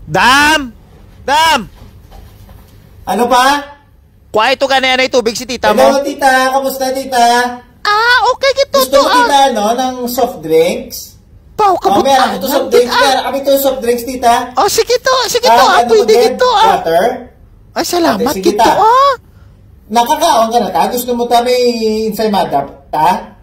Dam! Dam! Ano pa? Kuha ito ganyan na tubig si tita mo. Hello, tita. Kamusta, tita? Okay, gito Gusto mo, tita, no, ng soft drinks? Pao, meron ako to soft drinks. Meron kami to soft drinks, tita. Sige to. Ano Pwede din? gito, Water? Ay, salamat, Sige, gito, ta. Nakakaon ka na, ta? Gusto mo ta may ensaymada, ta?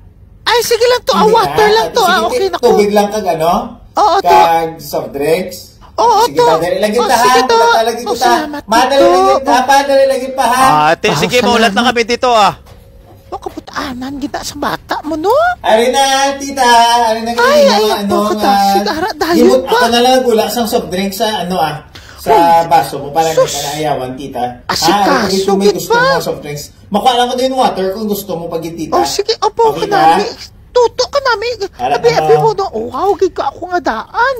Ay, sige lang to. Water lang to, Sige, okay, naku. tubig lang kag ano? Oo, to. Kag soft drinks? Sige, to. Dali lagi ta, ha? Sige to. Lagi ko ta. Salamat, Madali lagi ta, pa. Dali lagi pa, ha? Sige, maulat na kami dito, kaputaanan, gina sa bata mo, no? Ari na, tita. Ari na Ay, ano, sigara, dahil pa. Ako na lang gula sang soft drink sa ano, sa baso mo para hindi ka naayawan, tita. Asikaso, may gusto mo soft drinks. Makuha lang ko din water kung gusto mo pag tita. Sige, opo, okay, kanami. Tuto ka namin. Abi mo, no? Wow, giga ako nga daan.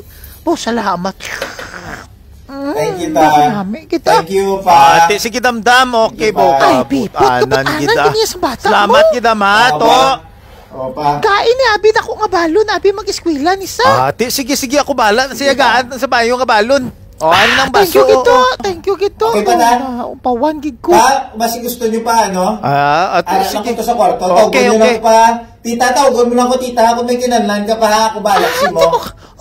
Salamat. Thank you, ta. Thank you, pa. Sige, damdam. Okay, po. Ay, kaputanan, kita. Sa bata salamat, kita, ma. Opa. Kain ni Abi na ko nga balon. Abi mag-eskwela ni sa. Sige, ako bala. Siyagaan sa bayo nga balon. Ano nang baso? Thank you, gito. Okay pa na? Upawan, gig ko. Pa, basi gusto niyo pa, ano? Sige. Lang ito sa kwarto. Okay. Pa. Tita, tawagon mo lang ko, tita. Kung may kinanlan ka pa, ha? Ako balaksi mo.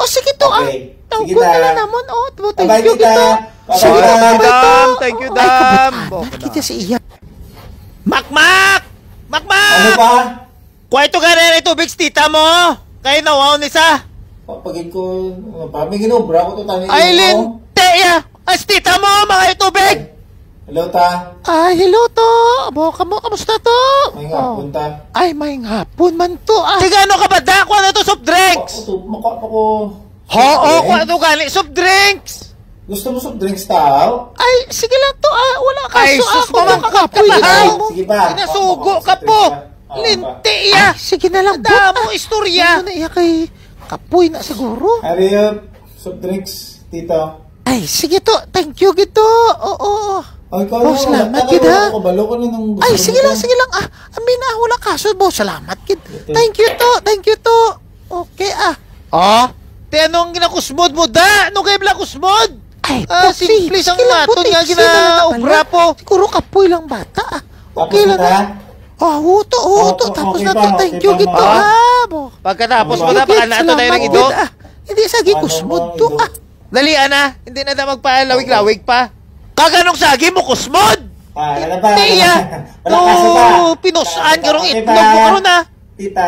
Sige to, Okay. Sige, ta. Na naman, thank you, tita. Thank you, Dam. Kita si iya. Makmak! Ano pa? Kuha ito ganyan na tubig, tita mo. Kayo nawaw ni sa. Papagin ko, may ginobra ko to tayo. Aileen, teya. As tita mo, mga tubig. Hello, ta. Hello to. Kamusta to? May hapon, ta. May hapon man to. Tigano ka ba da? Kuha na to soft drinks. Mukha pa ko. Kuha to gali soft drinks. Gusto mo soft drinks, tao? Sige lang to. Wala kaso. Sus, ako makakapoy na. Sige ba? Pinasugo ka po. Linti ya. Sige na lang. Damo istorya. Ano na iya kay kapoy na siguro. Ariyo, soft drinks, tito. Sige to. Thank you, gito. Oo. Salamat, kid, ha? Sige lang. Amin na, wala kaso, salamat, kid. Thank you to. Okay, Te, anong ginakusmod mo, da? Anong kayo bala kusmod? Simple sang maton nga ginaobra po. Siguro kapoy lang bata, Okay lang, Uto. Tapos na to, thank you, gito, Pagkatapos mo na, baka nato tayo ng ido. Hindi sagi kusmod to, Dali, ana. Hindi na magpalawig-lawig pa. Kaganong sagi mo, kusmod? Tiya. Pinusaan ka rong itlog mo karon na. Tita.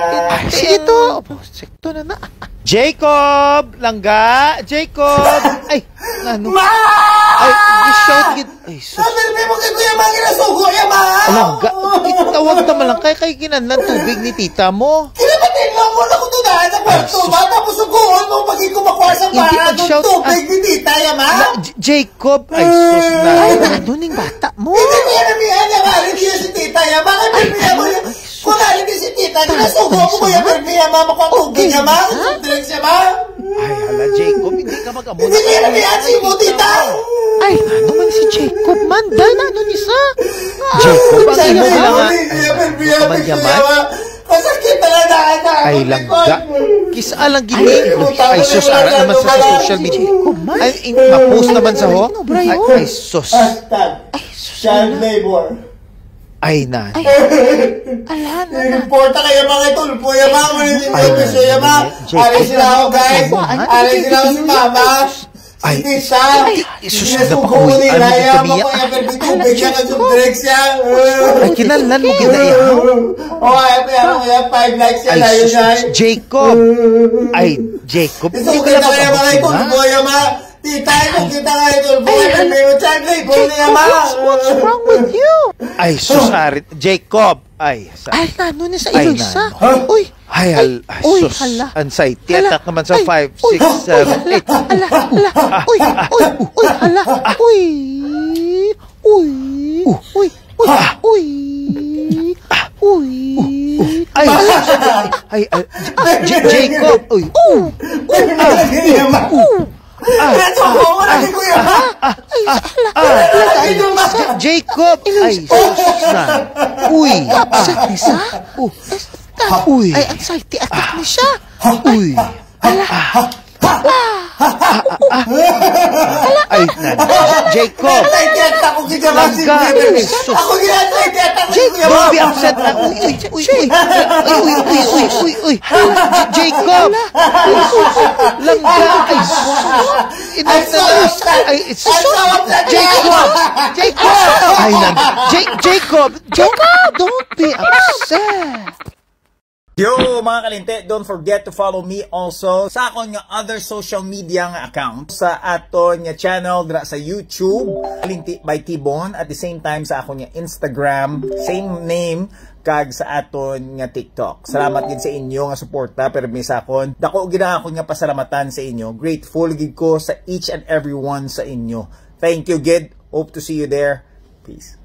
Ito. Sekto na. Jacob! Langga! Jacob! Ay! Ano? I-shout gid. Ay, sus. Sabi mo kay Kuya Mang ginasugo niya, ma! Langga! Itawag naman lang kay kinanlan tubig ni tita mo. Kinabatin lang mo na kung tunahan sa kwarto, ma! Tapos suguon mo pag kumakuha sa para ng tubig ni tita, ya, ma! Jacob! Ay, sus na. Ay, nanuning bata mo. Hindi mo yan namihan niya, ma! Hindi si tita, ya, ma! Kaya mo yan. Kung hindi si tita, ginasugo mo Kuya Bermia, ma! Makuha tubig niya, ma! Siya, ma! Ay, hala, Jacob, hindi ka mag-amon. Hindi niya namihan si mo, tita! Ay, ano man si Jacob man? Dahil ano ni sa? Jacob, ang imo na nga. Ay, kamanyaman. Masakit na na. Ay, langga. Kisa lang gini. Ay, sus, ara naman sa social media. Ay, ma-post naman sa ho. Ay, sus. Child labor. Ay, na. Ala na. Importa kayo mga tulpo. Yama, ulit yung gusto. Yama, alis sila ako, guys. Alis sila ako si mama. Ay, siya. Isus na pa ko. Ano kami Ay, kinalan mo ginaihaw. Ay, kaya 5 likes yan. Ay, sus, Jacob. Ay, Jacob. Hindi ko na kaya mga tulpo. Yama, tita, kung kita kayo tulpo. What's wrong with you? Ay, sus, Jacob. Ay, ano na sa iyo isa? Uy. Ay, sus. Anxiety attack naman sa 5, 6, 7, 8. Ala. Uy. Ala. Uy. Ay, Jacob. Uy. Jacob. Ay, sus na. Uy. Upset ni sa? Uy. Ay, anxiety attack ni siya. Uy. Ala. Ay, Jacob. Naitiyata ko ginawa si Kuya Bernie. Ako naitiyata ko si Kuya Don't Mama. be upset na. Uy. Jacob. Langga. I'm so upset. Jacob. Jacob, don't be upset. Yo mga kalinte, don't forget to follow me also sa akong nga other social media nga account sa aton nga channel dra sa YouTube Kalinti by T-Bone, at the same time sa akong nga Instagram, same name kag sa aton nga TikTok. Salamat gid sa inyo nga suporta permi sa akon. Dako gid ako nga pasalamatan sa inyo. Grateful gid ko sa each and every one sa inyo. Thank you gid. Hope to see you there. Peace.